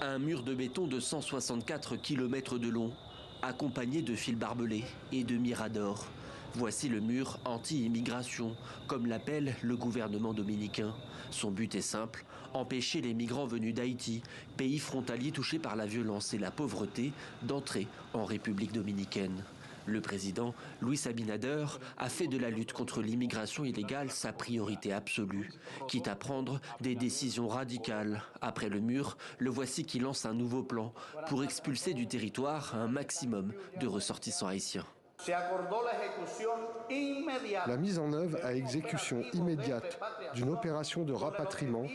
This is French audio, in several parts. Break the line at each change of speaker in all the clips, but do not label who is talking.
Un mur de béton de 164 km de long, accompagné de fils barbelés et de miradors. Voici le mur anti-immigration, comme l'appelle le gouvernement dominicain. Son but est simple, empêcher les migrants venus d'Haïti, pays frontalier touché par la violence et la pauvreté, d'entrer en République dominicaine. Le président, Luis Abinader, a fait de la lutte contre l'immigration illégale sa priorité absolue, quitte à prendre des décisions radicales. Après le mur, le voici qui lance un nouveau plan pour expulser du territoire un maximum de ressortissants haïtiens.
La mise en œuvre à exécution immédiate d'une opération de rapatriement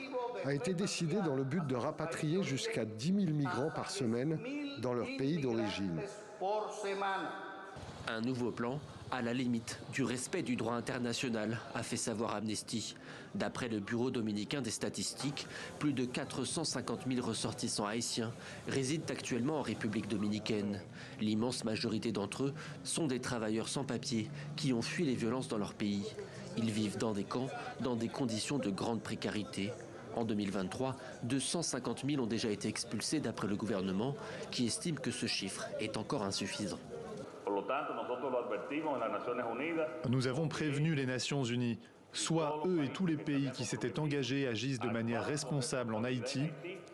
a été décidée dans le but de rapatrier jusqu'à 10 000 migrants par semaine dans leur pays d'origine.
Un nouveau plan à la limite du respect du droit international, a fait savoir Amnesty. D'après le Bureau dominicain des statistiques, plus de 450 000 ressortissants haïtiens résident actuellement en République dominicaine. L'immense majorité d'entre eux sont des travailleurs sans papier qui ont fui les violences dans leur pays. Ils vivent dans des camps, dans des conditions de grande précarité. En 2023, 250 000 ont déjà été expulsés d'après le gouvernement, qui estime que ce chiffre est encore insuffisant.
Nous avons prévenu les Nations Unies. Soit eux et tous les pays qui s'étaient engagés agissent de manière responsable en Haïti,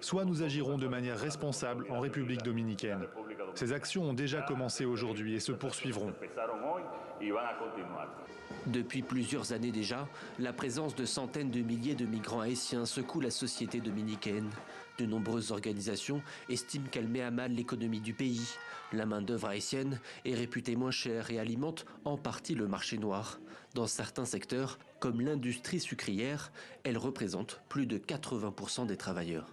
soit nous agirons de manière responsable en République dominicaine. Ces actions ont déjà commencé aujourd'hui et se poursuivront.
Depuis plusieurs années déjà, la présence de centaines de milliers de migrants haïtiens secoue la société dominicaine. De nombreuses organisations estiment qu'elle met à mal l'économie du pays. La main-d'œuvre haïtienne est réputée moins chère et alimente en partie le marché noir. Dans certains secteurs, comme l'industrie sucrière, elle représente plus de 80% des travailleurs.